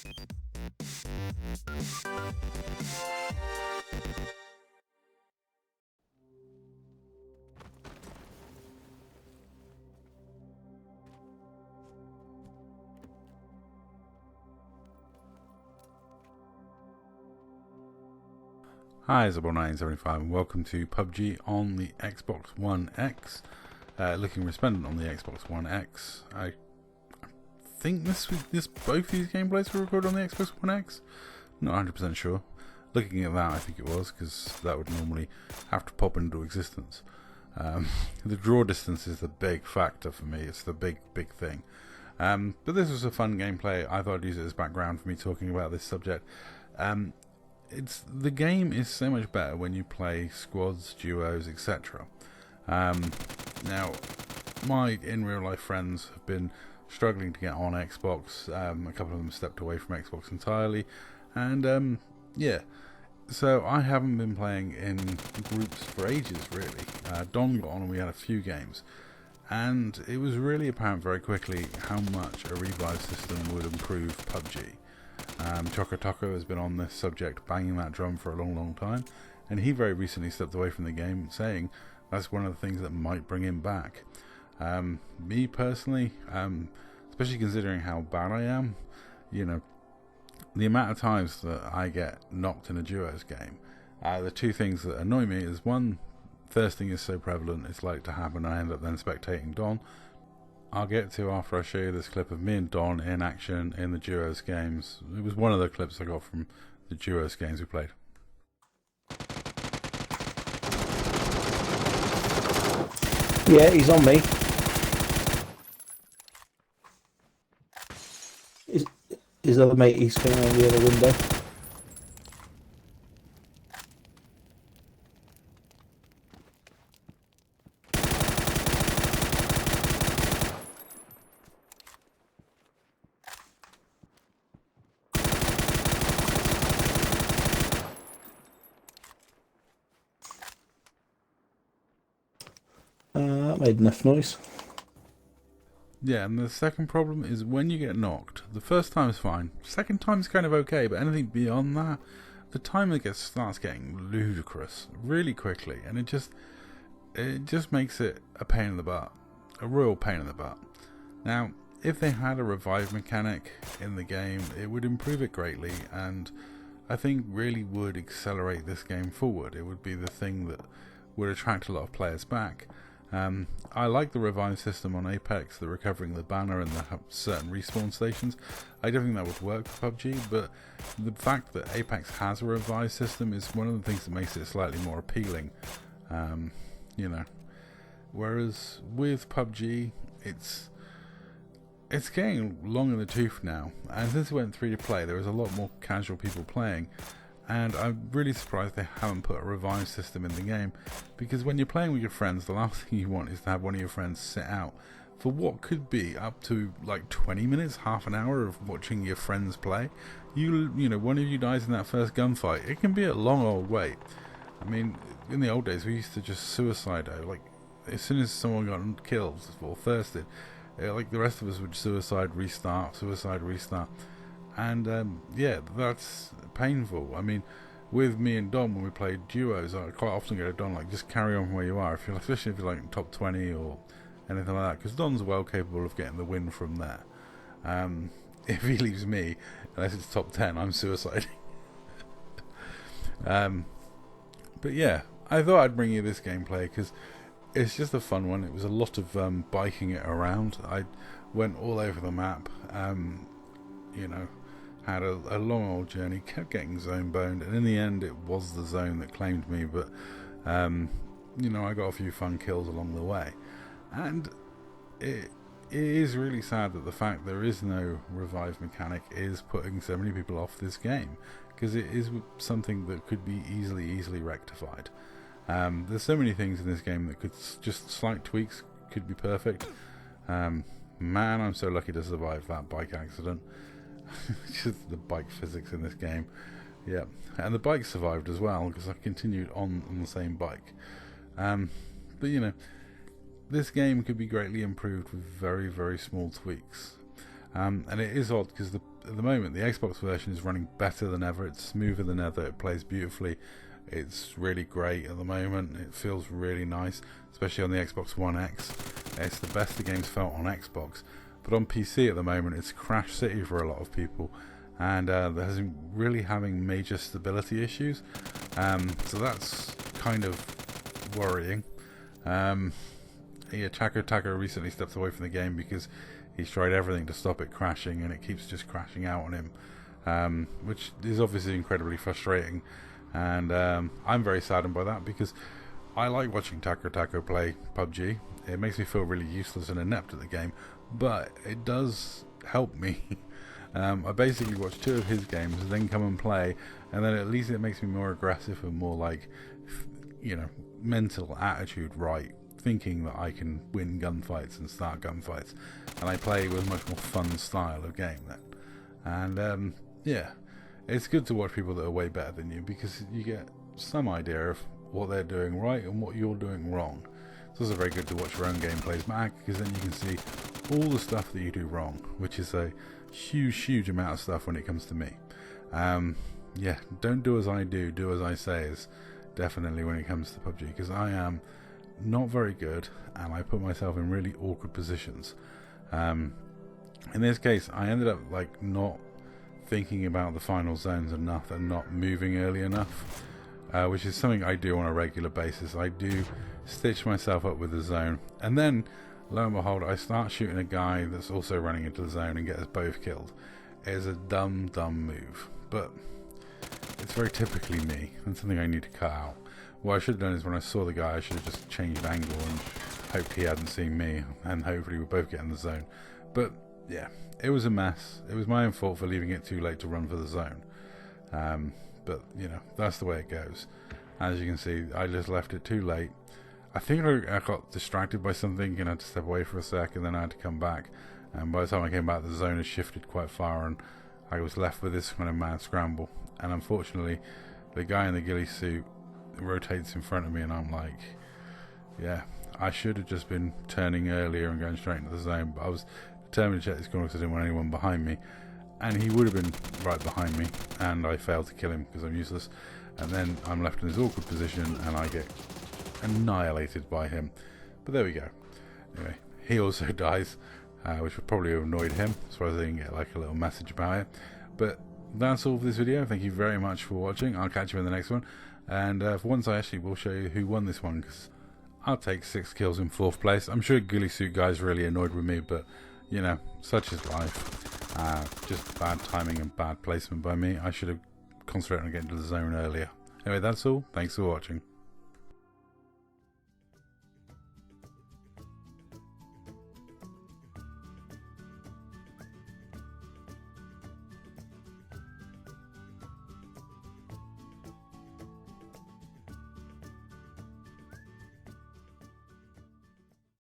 Hi, Isabel975 and welcome to PUBG on the Xbox One X. Looking resplendent on the Xbox One X. I think both these gameplays were recorded on the Xbox One X. Not 100% sure. Looking at that, I think it was, because that would normally have to pop into existence. The draw distance is the big factor for me. It's the big thing. But this was a fun gameplay. I thought I'd use it as background for me talking about this subject. The game is so much better when you play squads, duos, etc. Now, my in real life friends have been struggling to get on Xbox. A couple of them stepped away from Xbox entirely, and yeah. So I haven't been playing in groups for ages, really. Don got on and we had a few games, and it was really apparent very quickly how much a revive system would improve PUBG. Choco Taco has been on this subject, banging that drum for a long time, and he very recently stepped away from the game, saying that's one of the things that might bring him back. Me personally, especially considering how bad I am, you know, the amount of times that I get knocked in a duos game, the two things that annoy me is, one, thirsting is so prevalent, it's like to happen, I end up then spectating Don. I'll get to after I show you this clip of me and Don in action in the duos games. It was one of the clips I got from the duos games we played. Yeah, he's on me. His other mate, he's coming on the other window. That made enough noise. Yeah, and the second problem is when you get knocked, the first time is fine, second time is kind of okay, but anything beyond that, the timer starts getting ludicrous really quickly, and it just makes it a pain in the butt, a real pain in the butt. Now, if they had a revive mechanic in the game, it would improve it greatly, and I think really would accelerate this game forward. It would be the thing that would attract a lot of players back. I like the revive system on Apex, the recovering the banner and the certain respawn stations. I don't think that would work for PUBG, but the fact that Apex has a revive system is one of the things that makes it slightly more appealing. You know, whereas with PUBG, it's getting long in the tooth now, and since it went free to play, there is a lot more casual people playing. And I'm really surprised they haven't put a revive system in the game, because when you're playing with your friends, the last thing you want is to have one of your friends sit out for what could be up to like 20 minutes, half an hour of watching your friends play. You know, one of you dies in that first gunfight, it can be a long old wait. I mean, in the old days, we used to just suicide. Like, as soon as someone got killed or thirsted, like the rest of us would suicide, restart. And yeah, that's painful. I mean, with me and Don, when we played duos, I quite often go to Don, like, just carry on from where you are, especially if you're like top 20 or anything like that, because Don's well capable of getting the win from there. If he leaves me, unless it's top 10, I'm suiciding. But yeah, I thought I'd bring you this gameplay because it's just a fun one. It was a lot of biking it around. I went all over the map. You know, had a long old journey, kept getting zone boned, and in the end it was the zone that claimed me, but you know, I got a few fun kills along the way. And it is really sad that the fact there is no revive mechanic is putting so many people off this game, because it is something that could be easily rectified. There's so many things in this game that could just slight tweaks could be perfect. Man, I'm so lucky to survive that bike accident. Just the bike physics in this game. Yeah, and the bike survived as well because I continued on the same bike. But you know, this game could be greatly improved with very small tweaks. And it is odd because the at the moment, the Xbox version is running better than ever. It's smoother than ever. It plays beautifully. It's really great at the moment. It feels really nice, especially on the Xbox One X. It's the best the game's felt on Xbox. But on PC at the moment, it's Crash City for a lot of people. And there's really having major stability issues. So that's kind of worrying. Taco Taco recently stepped away from the game because he's tried everything to stop it crashing, and it keeps just crashing out on him, which is obviously incredibly frustrating. And I'm very saddened by that because I like watching Taco Taco play PUBG. It makes me feel really useless and inept at the game, but it does help me. I basically watch 2 of his games, then come and play, and then at least it makes me more aggressive and more like, mental attitude right, thinking that I can win gunfights and start gunfights, and I play with a much more fun style of game then. And it's good to watch people that are way better than you, because you get some idea of what they're doing right and what you're doing wrong. It's also very good to watch your own gameplays back, because then you can see all the stuff that you do wrong, which is a huge amount of stuff when it comes to me. Don't do as I do as I say is definitely when it comes to PUBG, because I am not very good and I put myself in really awkward positions. In this case, I ended up not thinking about the final zones enough and not moving early enough, which is something I do on a regular basis. I do stitch myself up with the zone, and then lo and behold, I start shooting a guy that's also running into the zone and get us both killed. It is a dumb move, but it's very typically me, and something I need to cut out. What I should have done is, when I saw the guy, I should have just changed angle and hoped he hadn't seen me, and hopefully we'll both get in the zone. But yeah, it was a mess. It was my own fault for leaving it too late to run for the zone. But that's the way it goes. As you can see, I just left it too late. I think I got distracted by something and had to step away for a sec, and then I had to come back. And by the time I came back, the zone had shifted quite far, and I was left with this kind of mad scramble. And unfortunately, the guy in the ghillie suit rotates in front of me, and I'm like, I should have just been turning earlier and going straight into the zone, but I was determined to check this corner because I didn't want anyone behind me, and he would have been right behind me, and I failed to kill him because I'm useless. And then I'm left in this awkward position, and I get annihilated by him. But there we go. Anyway, he also dies, which would probably have annoyed him, as far as I didn't get a little message about it. But that's all for this video. Thank you very much for watching. I'll catch you in the next one, and for once I actually will show you who won this one, because I'll take 6 kills in 4th place. I'm sure ghillie suit guy's really annoyed with me, but such is life. Just bad timing and bad placement by me. I should have concentrated on getting to the zone earlier. Anyway, that's all. Thanks for watching.